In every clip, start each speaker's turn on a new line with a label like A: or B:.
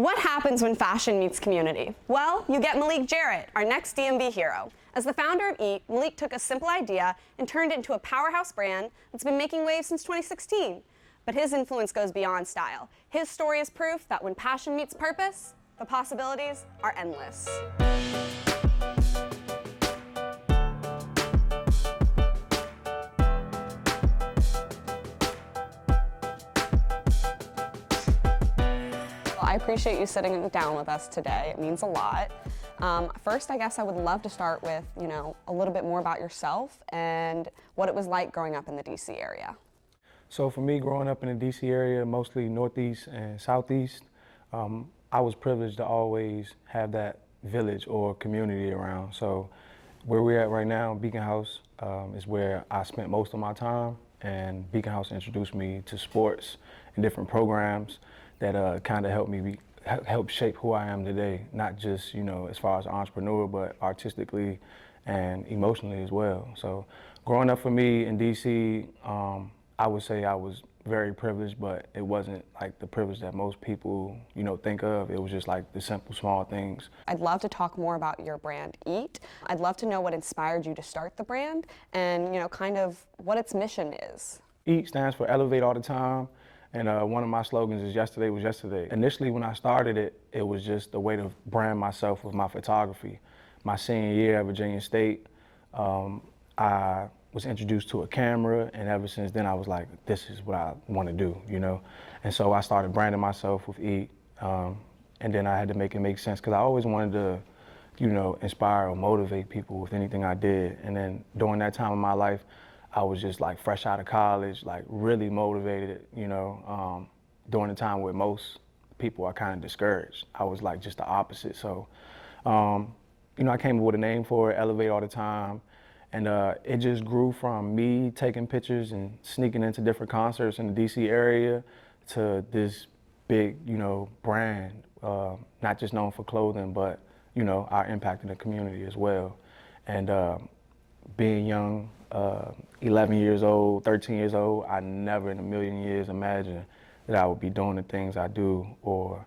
A: What happens when fashion meets community? Well, you get Malik Jarrett, our next DMV hero. As the founder of E.A.T, Malik took a simple idea and turned it into a powerhouse brand that's been making waves since 2016. But his influence goes beyond style. His story is proof that when passion meets purpose, the possibilities are endless. I appreciate you sitting down with us today. It means a lot. First, I guess I would love to start with, a little bit more about yourself and what it was like growing up in the DC area.
B: So for me, growing up in the DC area, mostly Northeast and Southeast, I was privileged to always have that village or community around. So where we're at right now, Beacon House, is where I spent most of my time, and Beacon House introduced me to sports and different programs that kind of helped shape who I am today, not just, as far as an entrepreneur, but artistically and emotionally as well. So growing up for me in DC, I would say I was very privileged, but it wasn't like the privilege that most people, think of. It was just like the simple, small things.
A: I'd love to talk more about your brand, E.A.T. I'd love to know what inspired you to start the brand and, kind of what its mission is.
B: E.A.T stands for Elevate All the Time. And one of my slogans is yesterday was yesterday. Initially when I started it, it was just a way to brand myself with my photography. My senior year at Virginia State, I was introduced to a camera, and ever since then I was like, this is what I want to do, And so I started branding myself with E.A.T, and then I had to make it make sense, because I always wanted to, inspire or motivate people with anything I did. And then during that time of my life, I was just like fresh out of college, like really motivated, during the time where most people are kind of discouraged. I was like just the opposite. So, I came up with a name for it, Elevate All the Time. And it just grew from me taking pictures and sneaking into different concerts in the DC area to this big, brand, not just known for clothing, but, our impact in the community as well. And being young, 11 years old, 13 years old, I never in a million years imagined that I would be doing the things I do or,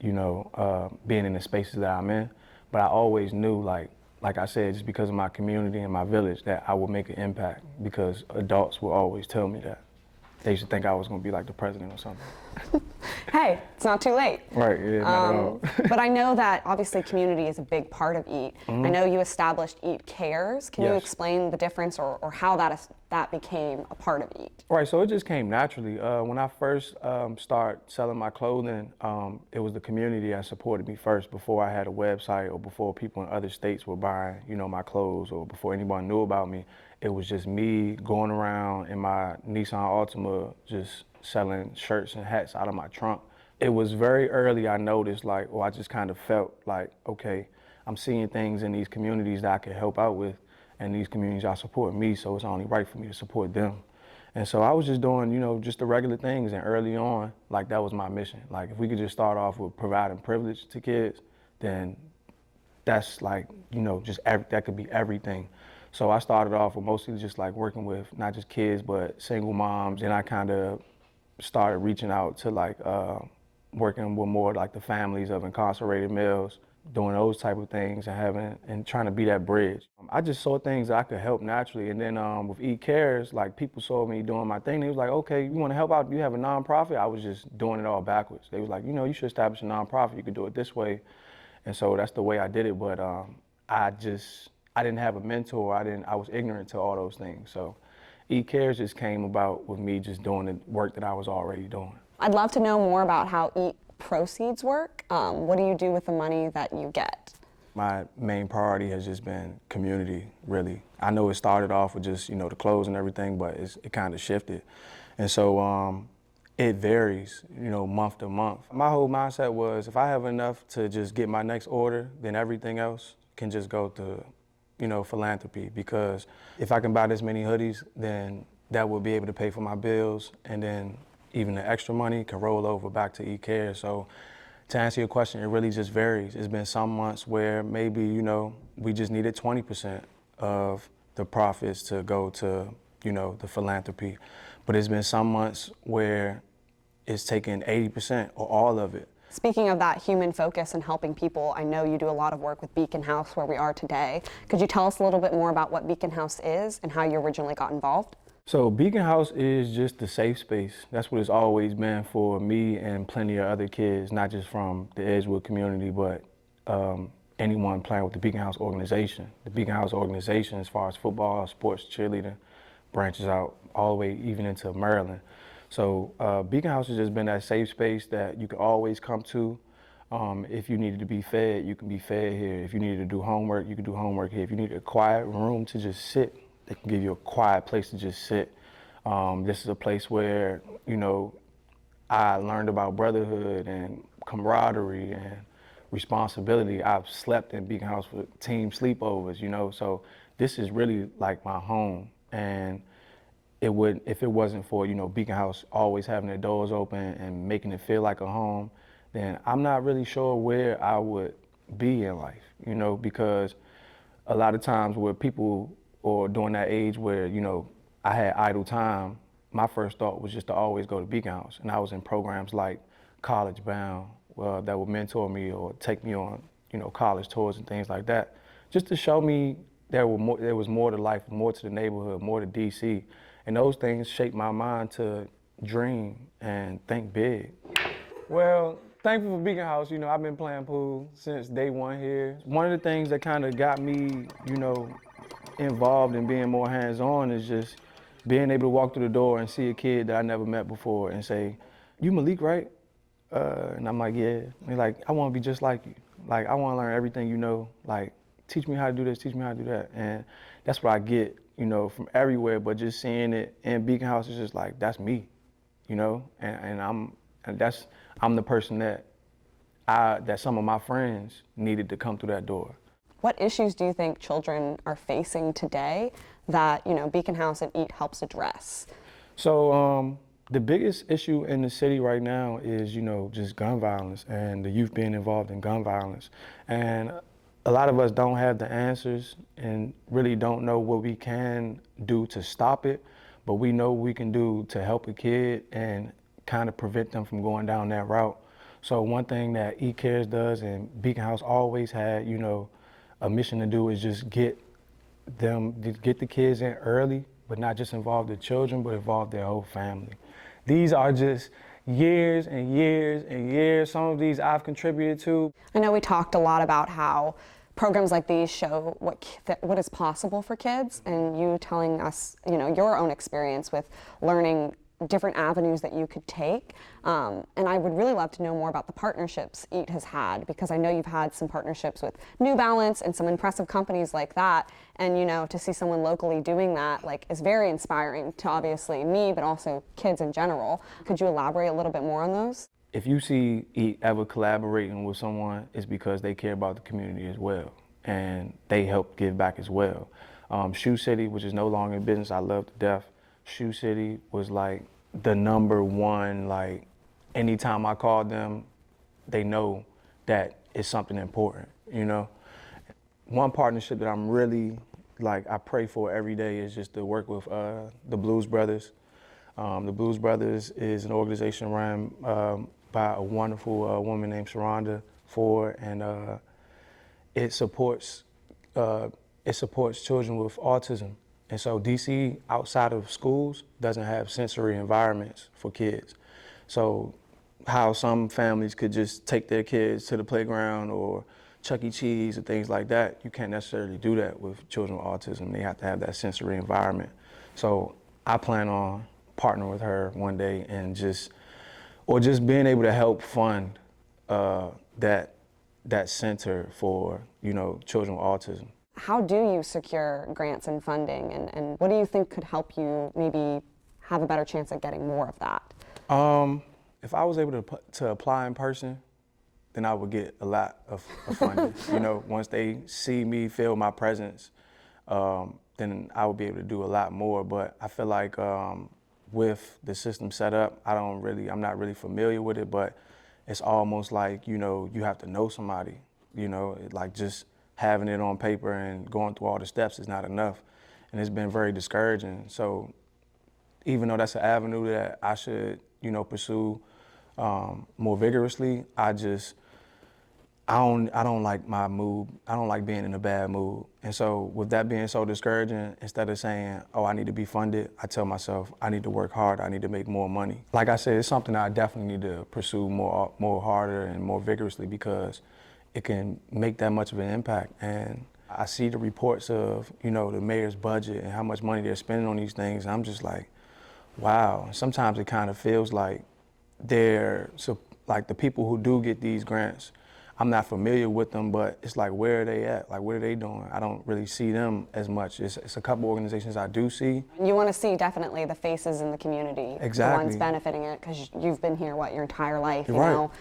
B: being in the spaces that I'm in. But I always knew, like I said, just because of my community and my village, that I would make an impact, because adults will always tell me that. They used to think I was going to be like the president or something.
A: Hey, it's not too late.
B: Right, yeah, not at all.
A: But I know that obviously community is a big part of E.A.T.
B: Mm-hmm.
A: I know you established E.A.T Cares. Can you
B: Yes.
A: explain the difference or how that became a part of E.A.T?
B: Right, so it just came naturally. When I first started selling my clothing, it was the community that supported me first, before I had a website or before people in other states were buying, my clothes, or before anyone knew about me. It was just me going around in my Nissan Altima, just selling shirts and hats out of my trunk. It was very early I noticed, I just kind of felt like, okay, I'm seeing things in these communities that I could help out with, and these communities are supporting me, so it's only right for me to support them. And so I was just doing, just the regular things, and early on, that was my mission. If we could just start off with providing privilege to kids, then that's that could be everything. So I started off with mostly just working with not just kids, but single moms, and I kind of started reaching out to working with more the families of incarcerated males, doing those type of things and trying to be that bridge. I just saw things that I could help naturally, and then with E.A.T Cares, people saw me doing my thing. They was like, okay, you want to help out? You have a nonprofit? I was just doing it all backwards. They was like, you should establish a nonprofit. You could do it this way, and so that's the way I did it. But I didn't have a mentor. I was ignorant to all those things. So E.A.T Cares just came about with me just doing the work that I was already doing.
A: I'd love to know more about how E.A.T proceeds work. What do you do with the money that you get?
B: My main priority has just been community, really. I know it started off with just, the clothes and everything, but it kind of shifted. And so it varies, month to month. My whole mindset was, if I have enough to just get my next order, then everything else can just go to, philanthropy. Because if I can buy this many hoodies, then that will be able to pay for my bills, and then even the extra money can roll over back to E.A.T Cares. So to answer your question, it really just varies. It's been some months where maybe, we just needed 20% of the profits to go to, the philanthropy. But it's been some months where it's taken 80% or all of it.
A: Speaking of that human focus and helping people, I know you do a lot of work with Beacon House where we are today. Could you tell us a little bit more about what Beacon House is and how you originally got involved?
B: So Beacon House is just a safe space. That's what it's always been for me and plenty of other kids, not just from the Edgewood community, but anyone playing with the Beacon House organization. The Beacon House organization, as far as football, sports, cheerleading, branches out all the way even into Maryland. So Beacon House has just been that safe space that you can always come to. If you needed to be fed, you can be fed here. If you needed to do homework, you can do homework here. If you need a quiet room to just sit, they can give you a quiet place to just sit. This is a place where, I learned about brotherhood and camaraderie and responsibility. I've slept in Beacon House for team sleepovers, so this is really like my home. And if it wasn't for, Beacon House always having their doors open and making it feel like a home, then I'm not really sure where I would be in life, because a lot of times where people, or during that age where, I had idle time, my first thought was just to always go to Beacon House. And I was in programs like College Bound that would mentor me or take me on, college tours and things like that, just to show me there was more to life, more to the neighborhood, more to DC. And those things shaped my mind to dream and think big. Well, thankful for Beacon House. I've been playing pool since day one here. One of the things that kind of got me, involved in being more hands-on is just being able to walk through the door and see a kid that I never met before and say, "You Malik, right?" And I'm like, "Yeah." And they're like, "I want to be just like you. Like, I want to learn everything you know. Like, teach me how to do this, teach me how to do that." And that's what I get, from everywhere. But just seeing it in Beacon House is just like, that's me, and I'm the person that some of my friends needed to come through that door.
A: What issues do you think children are facing today that, Beacon House and E.A.T helps address?
B: So the biggest issue in the city right now is, just gun violence and the youth being involved in gun violence. And a lot of us don't have the answers and really don't know what we can do to stop it, but we know what we can do to help a kid and kind of prevent them from going down that route. So one thing that E Cares does and Beacon House always had, a mission to do is just get the kids in early, but not just involve the children, but involve their whole family. These are just years and years and years. Some of these I've contributed to.
A: I know we talked a lot about how programs like these show what is possible for kids, and you telling us, your own experience with learning different avenues that you could take. And I would really love to know more about the partnerships E.A.T has had, because I know you've had some partnerships with New Balance and some impressive companies like that. And to see someone locally doing that is very inspiring to obviously me, but also kids in general. Could you elaborate a little bit more on those?
B: If you see E.A.T ever collaborating with someone, it's because they care about the community as well, and they help give back as well. Shoe City, which is no longer in business, I love to death. Shoe City was like the number one, anytime I called them, they know that it's something important, One partnership that I'm really, I pray for every day is just to work with the Blues Brothers. The Blues Brothers is an organization run by a wonderful woman named Sharonda Ford, and it supports children with autism. And so DC, outside of schools, doesn't have sensory environments for kids. So how some families could just take their kids to the playground or Chuck E. Cheese or things like that, you can't necessarily do that with children with autism. They have to have that sensory environment. So I plan on partnering with her one day and just being able to help fund that center for, children with autism.
A: How do you secure grants and funding, and what do you think could help you maybe have a better chance at getting more of that?
B: If I was able to apply in person, then I would get a lot of funding. Once they see me, feel my presence, then I would be able to do a lot more. But I feel like with the system set up, I'm not really familiar with it, but it's almost like, you have to know somebody, just having it on paper and going through all the steps is not enough. And it's been very discouraging. So even though that's an avenue that I should, pursue, more vigorously, I don't like my mood. I don't like being in a bad mood. And so with that being so discouraging, instead of saying, oh, I need to be funded, I tell myself, I need to work hard, I need to make more money. Like I said, it's something I definitely need to pursue more harder and more vigorously, because it can make that much of an impact. And I see the reports of, the mayor's budget and how much money they're spending on these things, and I'm just like, wow. Sometimes it kind of feels like like the people who do get these grants, I'm not familiar with them, but it's like, where are they at? Like, what are they doing? I don't really see them as much. It's a couple organizations I do see.
A: You want to see definitely the faces in the community,
B: exactly.
A: The ones benefiting it, because you've been here, your entire life, you
B: right.
A: know?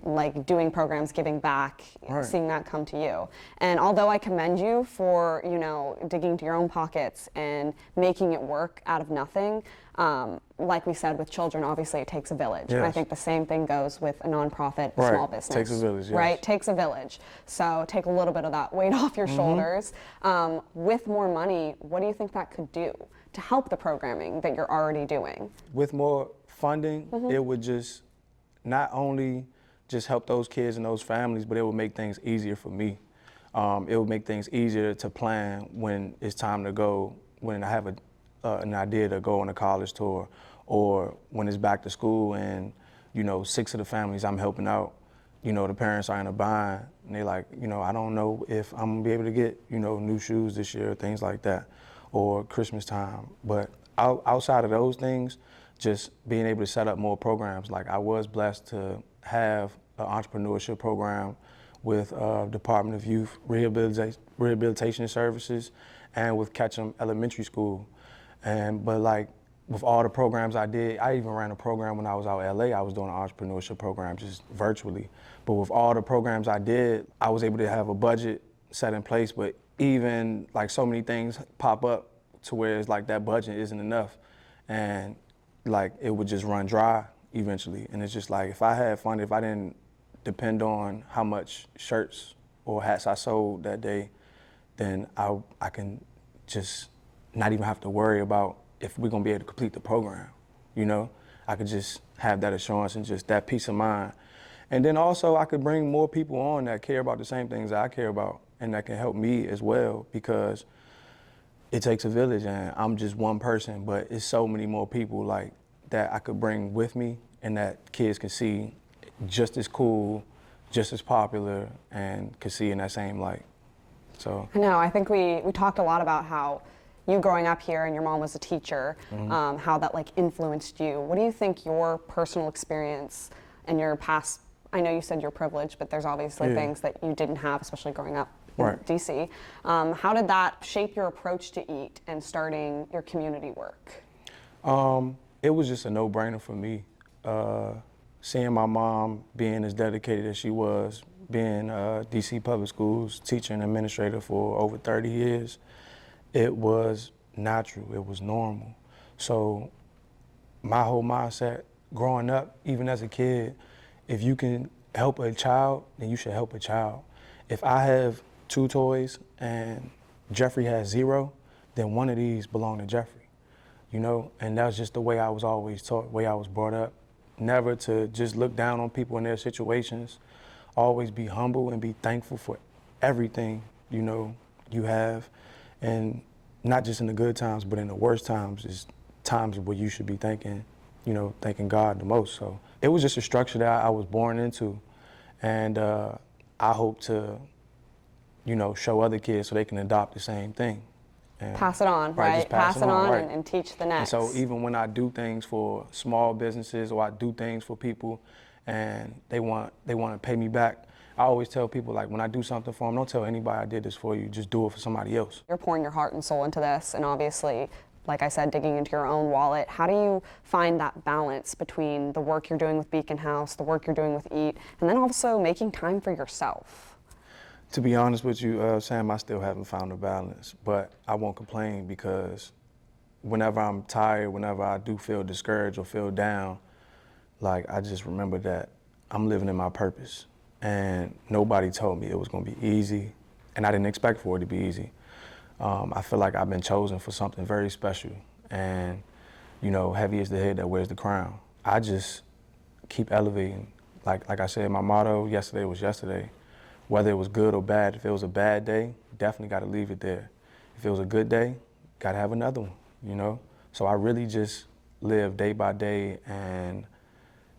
A: Like doing programs, giving back,
B: right.
A: seeing that come to you. And although I commend you for, digging into your own pockets and making it work out of nothing, like we said, with children, obviously it takes a village.
B: Yes.
A: And I think the same thing goes with a nonprofit,
B: right.
A: small business.
B: Takes a village, yes.
A: Right? Takes a village. So take a little bit of that weight off your shoulders. With more money, what do you think that could do to help the programming that you're already doing?
B: With more funding, it would just not only just help those kids and those families, but it would make things easier for me. It would make things easier to plan when it's time to go, when I have an idea to go on a college tour, or when it's back to school and, 6 of the families I'm helping out, the parents are in a bind, and they're like, I don't know if I'm gonna be able to get, new shoes this year, things like that, or Christmas time. But outside of those things, just being able to set up more programs. Like, I was blessed to have an entrepreneurship program with Department of Youth Rehabilitation Services and with Ketchum Elementary School. But like, with all the programs I did, I even ran a program when I was out in LA. I was doing an entrepreneurship program just virtually. But with all the programs I did, I was able to have a budget set in place, but even like so many things pop up to where it's like that budget isn't enough. And like, it would just run dry eventually. And it's just like, if I had fun, if I didn't depend on how much shirts or hats I sold that day, then I can just not even have to worry about if we're gonna be able to complete the program, I could just have that assurance and just that peace of mind. And then also I could bring more people on that care about the same things I care about, and that can help me as well, because it takes a village, and I'm just one person, but it's so many more people like that I could bring with me, and that kids can see just as cool, just as popular, and could see in that same light. So
A: I know, I think we talked a lot about how you growing up here and your mom was a teacher, how that like influenced you. What do you think your personal experience and your past, I know you said you're privileged, but there's obviously things that you didn't have, especially growing up in DC. How did that shape your approach to E.A.T and starting your community work?
B: It was just a no-brainer for me. Seeing my mom being as dedicated as she was, being DC Public Schools teacher and administrator for over 30 years, it was natural, it was normal. So my whole mindset growing up, even as a kid, if you can help a child, then you should help a child. If I have 2 toys and Jeffrey has 0, then one of these belong to Jeffrey, And that's just the way I was always taught, the way I was brought up. Never to just look down on people in their situations. Always be humble and be thankful for everything, you have. And not just in the good times, but in the worst times is times where you should be thanking God the most. So it was just a structure that I was born into. And I hope to, show other kids so they can adopt the same thing. And
A: pass it on, right? Pass it on
B: right.
A: and teach the next.
B: And so even when I do things for small businesses or I do things for people and they want to pay me back, I always tell people, like, when I do something for them, don't tell anybody I did this for you, just do it for somebody else.
A: You're pouring your heart and soul into this, and obviously, like I said, digging into your own wallet. How do you find that balance between the work you're doing with Beacon House, the work you're doing with E.A.T, and then also making time for yourself?
B: To be honest with you, Sam, I still haven't found a balance, but I won't complain, because whenever I'm tired, whenever I do feel discouraged or feel down, like, I just remember that I'm living in my purpose. And nobody told me it was gonna be easy, and I didn't expect for it to be easy. I feel like I've been chosen for something very special, and heavy is the head that wears the crown. I just keep elevating. Like I said, my motto, yesterday was yesterday. Whether it was good or bad, if it was a bad day, definitely got to leave it there. If it was a good day, got to have another one, you know? So I really just live day by day and,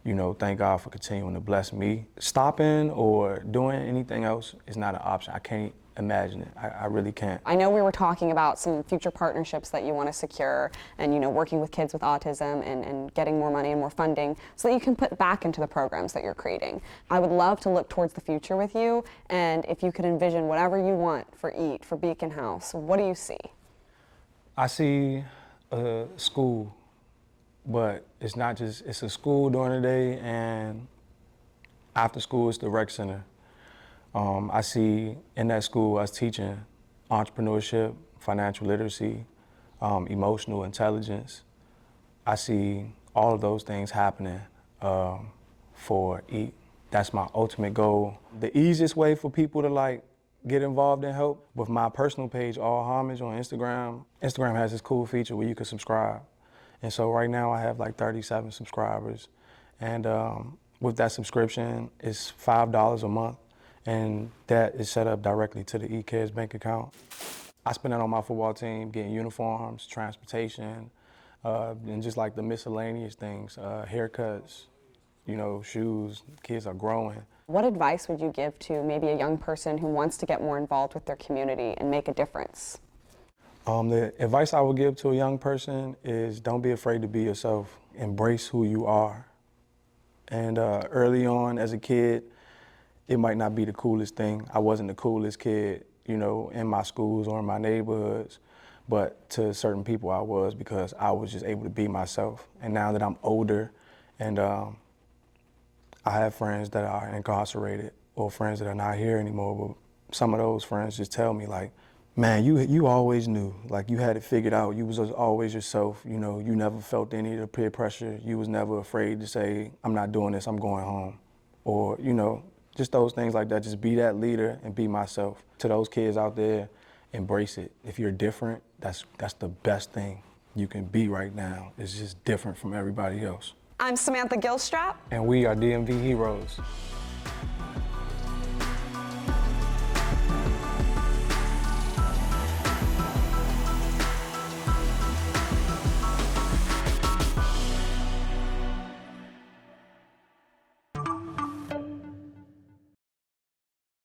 B: you know, thank God for continuing to bless me. Stopping or doing anything else is not an option. I can't imagine it. I really can't.
A: I know we were talking about some future partnerships that you want to secure and, you know, working with kids with autism and getting more money and more funding so that you can put back into the programs that you're creating. I would love to look towards the future with you, and if you could envision whatever you want for E.A.T, for Beacon House, what do you see?
B: I see a school, but it's not just, it's a school during the day and after school it's the rec center. I see in that school us teaching entrepreneurship, financial literacy, emotional intelligence. I see all of those things happening for E.A.T. That's my ultimate goal. The easiest way for people to like get involved and help, with my personal page, All Homage on Instagram. Instagram has this cool feature where you can subscribe. And so right now I have like 37 subscribers. And with that subscription, it's $5 a month. And that is set up directly to the E-Kids bank account. I spend that on my football team, getting uniforms, transportation, and just like the miscellaneous things, haircuts, you know, shoes. Kids are growing.
A: What advice would you give to maybe a young person who wants to get more involved with their community and make a difference?
B: The advice I would give to a young person is don't be afraid to be yourself. Embrace who you are. And early on as a kid, it might not be the coolest thing. I wasn't the coolest kid, you know, in my schools or in my neighborhoods, but to certain people I was, because I was just able to be myself. And now that I'm older and I have friends that are incarcerated or friends that are not here anymore, but some of those friends just tell me like, man, you always knew, like you had it figured out. You was always yourself, you know, you never felt any of the peer pressure. You was never afraid to say, I'm not doing this, I'm going home. Or, you know, just those things like that, just be that leader and be myself. To those kids out there, embrace it. If you're different, that's the best thing you can be right now. It's just different from everybody else.
A: I'm Samantha Gilstrap.
B: And we are DMV Heroes.